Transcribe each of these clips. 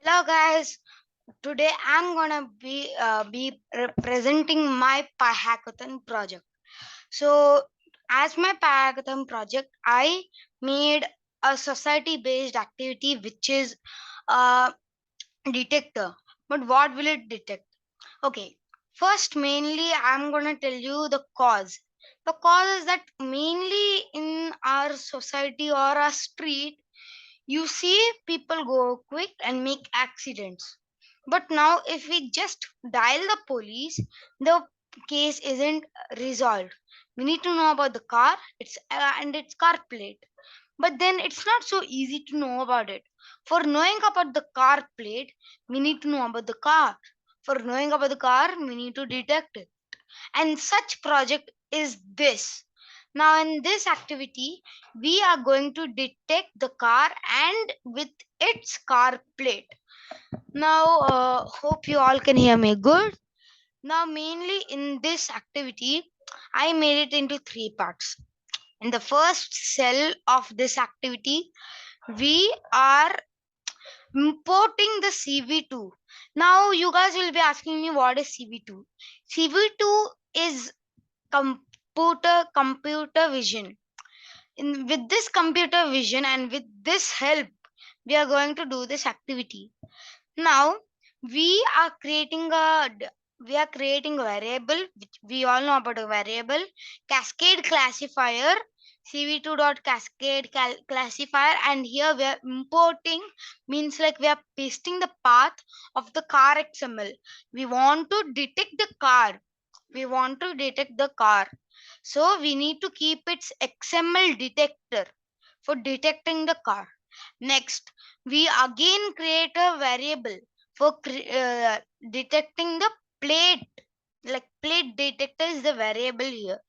Hello guys, today I'm gonna be presenting my Pi Hackathon project. So, as my Pi Hackathon project, I made a society-based activity which is a detector. But what will it detect? Okay, first mainly I'm gonna tell you the cause. The cause is that mainly in our society or our street you see people go quick and make accidents. But now, if we just dial the police, the case isn't resolved. We need to know about the car, and its car plate. But then it's not so easy to know about it. For knowing about the car plate, we need to know about the car. For knowing about the car, we need to detect it. And such project is this. Now in this activity we are going to detect the car and with its car plate. Now hope you all can hear me good. Now mainly in this activity I made it into three parts. In the first cell of this activity we are importing the CV2. Now you guys will be asking me what is CV2. CV2 is computer vision. With this computer vision and with this help we are going to do this activity. Now we are creating a variable which we all know about a variable cascade classifier cv2.cascade classifier, and here we are importing, means like we are pasting the path of the car xml. We want to detect the car. So we need to keep its XML detector for detecting the car. Next, we again create a variable for detecting the plate. Like plate detector is the variable here.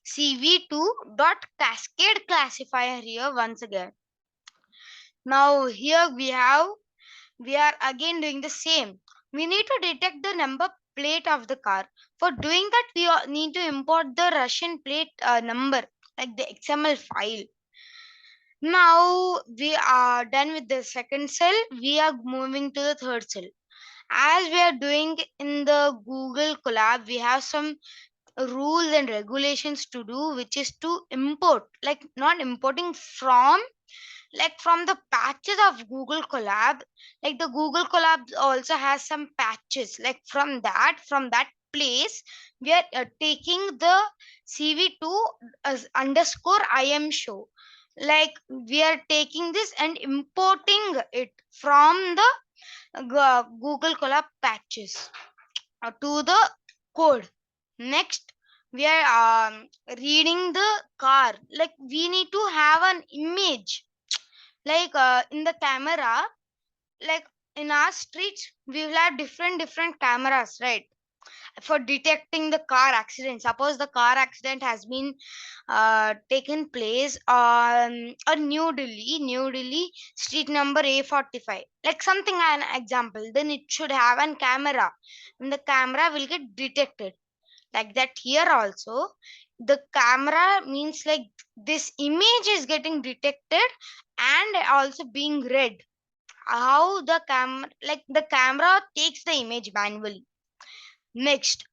CV2 dot cascade classifier here once again. Now here we are again doing the same. We need to detect the number plate of the car. For doing that, we need to import the Russian plate number, like the XML file. Now we are done with the second cell. We are moving to the third cell. As we are doing in the Google Colab, we have some rules and regulations to do, which is to import, like not importing from, like from the patches of Google Colab. Like the Google Colab also has some patches. Like from that place, we are taking the CV2 as underscore IM show. Like we are taking this and importing it from the Google Colab patches to the code. Next, we are reading the car. Like we need to have an image, like in the camera, like in our streets we will have different cameras, right, for detecting the car accident. Suppose the car accident has been taken place on a New Delhi street number A45, like something, an example, then it should have an camera and the camera will get detected. Like that here also, the camera means like this image is getting detected and also being read. How the camera takes the image manually. Next,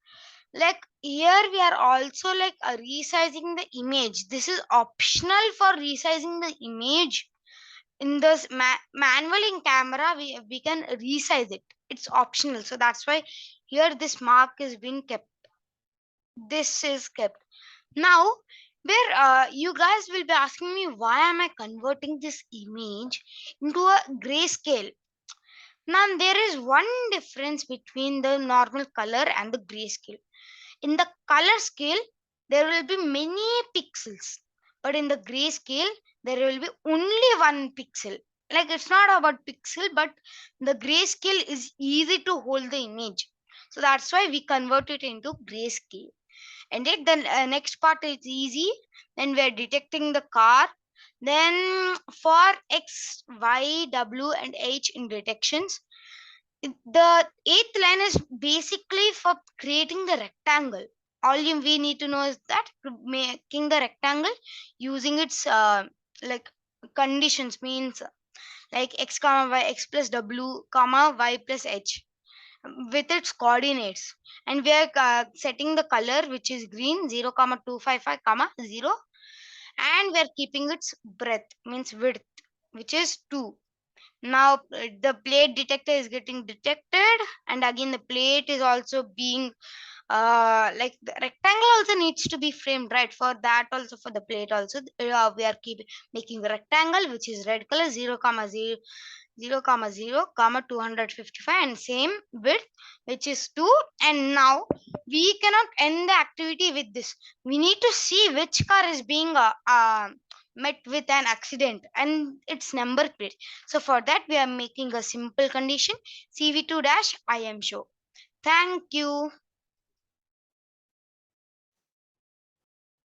like here we are also like resizing the image. This is optional for resizing the image. In this manual in camera we can resize it. It's optional, so that's why here this mark is being kept. This is kept. Now, where you guys will be asking me, why am I converting this image into a grayscale? Now there is one difference between the normal color and the grayscale. In the color scale there will be many pixels, but in the grayscale there will be only one pixel. Like it's not about pixel, but the grayscale is easy to hold the image, so that's why we convert it into grayscale. And it then next part is easy. Then we are detecting the car. Then for X, Y, W, and H in detections, the eighth line is basically for creating the rectangle. We need to know is that making the rectangle using its like conditions, means like x comma y, x plus w comma y plus h with its coordinates, and we are setting the color which is green 0 comma 255 comma 0, and we are keeping its breadth means width which is 2. Now the plate detector is getting detected, and again the plate is also being like the rectangle also needs to be framed, right? For that also, for the plate also, we are keep making the rectangle which is red color 0 comma 0 0 comma 0 comma 255, and same width which is 2. And now we cannot end the activity with this. We need to see which car is being met with an accident and its number plate. So for that we are making a simple condition, cv2 dash I am show. Thank you.